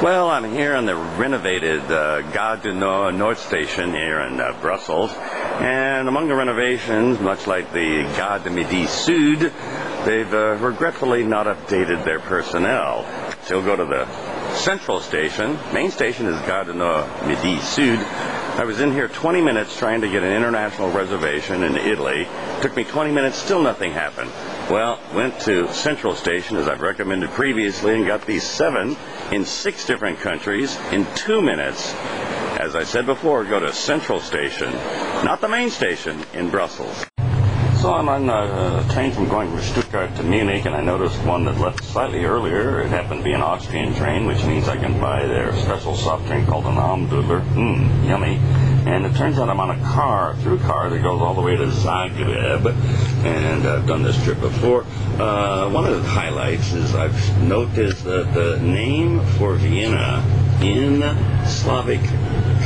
Well, I'm here on the renovated Gare du Nord North Station here in Brussels. And among the renovations, much like the Gare du Midi Sud, they've regretfully not updated their personnel. So you'll go to the central station. Main station is Gare du Nord Midi Sud. I was in here 20 minutes trying to get an international reservation in Italy. Took me 20 minutes, still nothing happened. Well, went to Central Station, as I've recommended previously, and got these 7 in 6 different countries in 2 minutes. As I said before, go to Central Station, not the main station in Brussels. So I'm on a train going from Stuttgart to Munich, and I noticed one that left slightly earlier. It happened to be an Austrian train, which means I can buy their special soft drink called an Almdudler. Yummy. And it turns out I'm on a through car that goes all the way to Zagreb, and I've done this trip before. One of the highlights is I've noticed that the name for Vienna in Slavic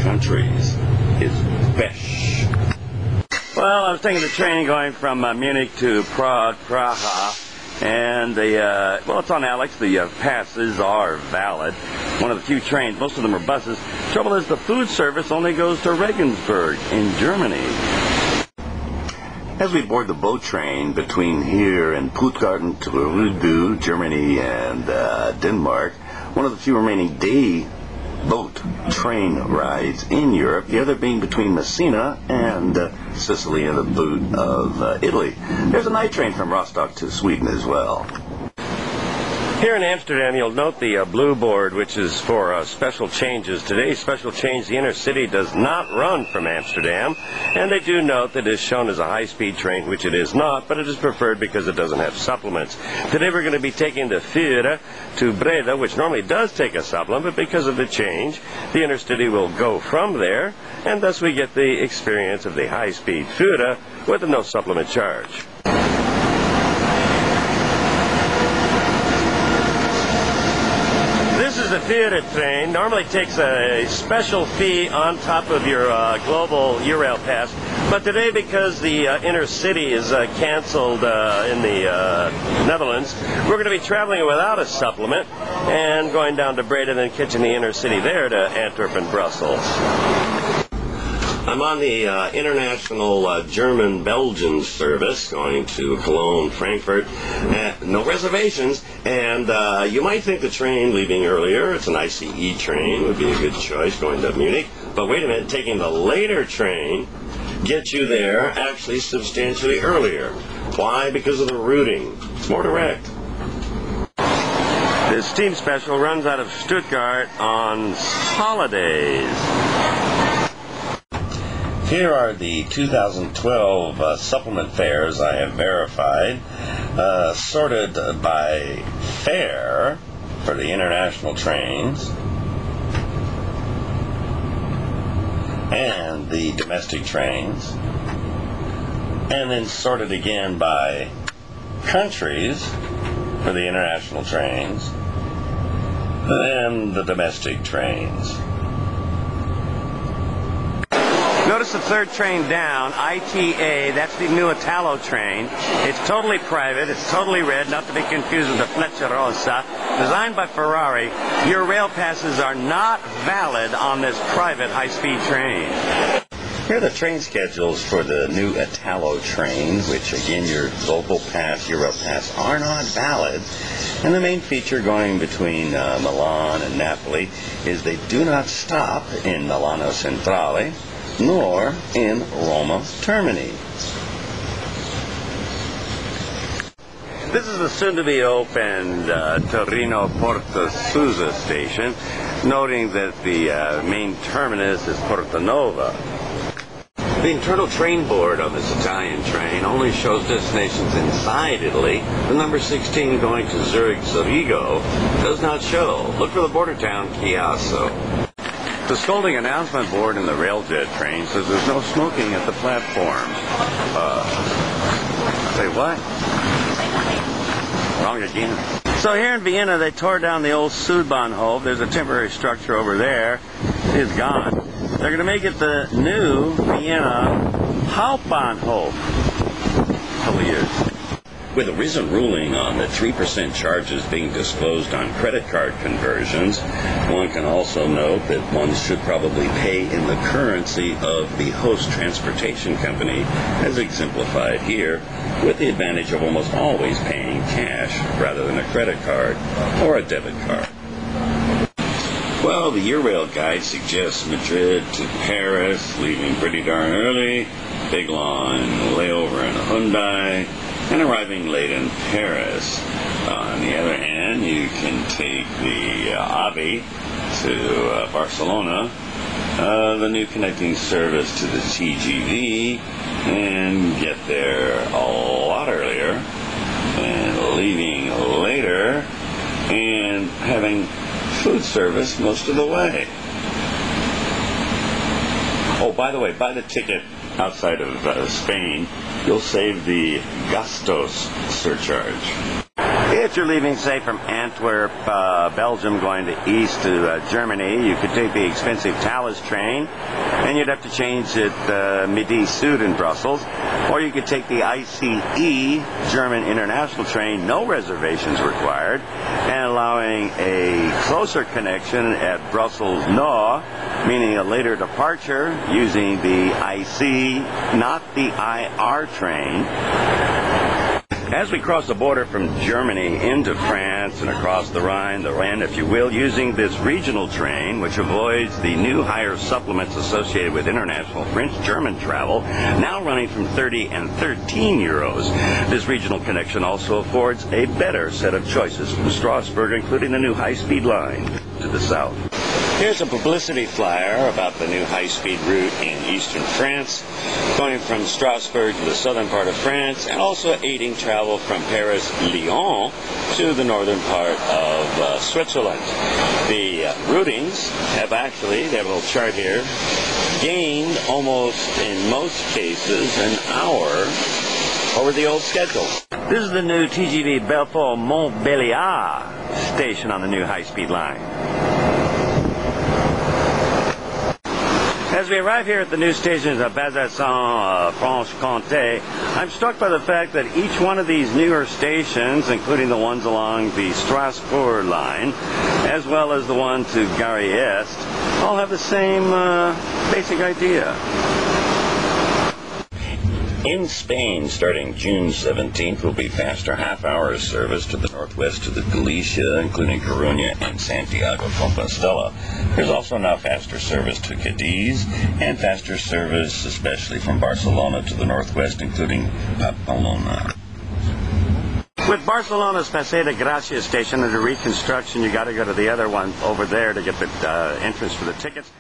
countries is Pest. Well, I was taking the train going from Munich to Praha, and it's on Alex. The passes are valid. One of the few trains, most of them are buses. Trouble is, the food service only goes to Regensburg in Germany. As we board the boat train between here and Puttgarden to Rudu, Germany, and Denmark, one of the few remaining day boat train rides in Europe, the other being between Messina and Sicily and the boot of Italy. There's a night train from Rostock to Sweden as well. Here in Amsterdam, you'll note the blue board, which is for special changes. Today's special change, the Intercity, does not run from Amsterdam, and they do note that it is shown as a high-speed train, which it is not, but it is preferred because it doesn't have supplements. Today we're going to be taking the Fura to Breda, which normally does take a supplement, but because of the change, the Intercity will go from there, and thus we get the experience of the high-speed Fura with no supplement charge. This is the Fura train. Normally takes a special fee on top of your global Eurail pass, but today, because the Intercity is canceled in the Netherlands, we're going to be traveling without a supplement and going down to Breda and then catching the Intercity there to Antwerp and Brussels. I'm on the international German-Belgian service going to Cologne, Frankfurt. No reservations, and you might think the train leaving earlier, it's an ICE train, would be a good choice going to Munich. But wait a minute, taking the later train gets you there actually substantially earlier. Why? Because of the routing. It's more direct. This team special runs out of Stuttgart on holidays. Here are the 2012 supplement fares I have verified, sorted by fare for the international trains and the domestic trains, and then sorted again by countries for the international trains and the domestic trains. Notice the third train down, ITA, that's the new Italo train. It's totally private, it's totally red, not to be confused with the Frecciarossa. Designed by Ferrari, your rail passes are not valid on this private high-speed train. Here are the train schedules for the new Italo train, which again your local pass, Euro pass, are not valid. And the main feature going between Milan and Napoli is they do not stop in Milano Centrale, nor in Roma Termini. This is the soon-to-be-opened Torino Porta Susa station, noting that the main terminus is Portanova. The internal train board on this Italian train only shows destinations inside Italy. The number 16 going to Zurich Zurigo does not show. Look for the border town Chiasso. The scolding announcement board in the Railjet train says there's no smoking at the platforms. Say what? Wrong again. So here in Vienna, they tore down the old Südbahnhof. There's a temporary structure over there. It's gone. They're going to make it the new Vienna Hauptbahnhof. Couple years. With a recent ruling on the 3% charges being disclosed on credit card conversions, one can also note that one should probably pay in the currency of the host transportation company, as exemplified here, with the advantage of almost always paying cash rather than a credit card or a debit card. Well, the Eurail guide suggests Madrid to Paris, leaving pretty darn early, big long layover in a Hyundai, and arriving late in Paris. On the other hand, you can take the AVE to Barcelona, the new connecting service to the TGV, and get there a lot earlier, and leaving later, and having food service most of the way. Oh, by the way, buy the ticket outside of Spain. You'll save the Gastos surcharge. If you're leaving, say, from Antwerp, Belgium, going east to Germany, you could take the expensive Thalys train, and you'd have to change at Midi Sud in Brussels. Or you could take the ICE German international train, no reservations required, and allowing a closer connection at Brussels Nord, meaning a later departure using the IC, not the IR train. As we cross the border from Germany into France and across the Rhine, if you will, using this regional train, which avoids the new higher supplements associated with international French-German travel, now running from 30 and 13 euros. This regional connection also affords a better set of choices from Strasbourg, including the new high-speed line to the south. Here's a publicity flyer about the new high-speed route in eastern France, going from Strasbourg to the southern part of France, and also aiding travel from Paris-Lyon to the northern part of Switzerland. The routings have actually, they have a little chart here, gained almost, in most cases, an hour over the old schedule. This is the new TGV Belfort-Montbéliard station on the new high-speed line. As we arrive here at the new stations of Besançon, Franche-Comté, I'm struck by the fact that each one of these newer stations, including the ones along the Strasbourg line, as well as the one to Gare Est, all have the same basic idea. In Spain, starting June 17th, will be faster half-hour service to the northwest to the Galicia, including Coruña and Santiago de Compostela. There's also now faster service to Cadiz, and faster service especially from Barcelona to the northwest, including Pamplona. With Barcelona's Paseo de Gracia station under reconstruction, you got to go to the other one over there to get the entrance for the tickets.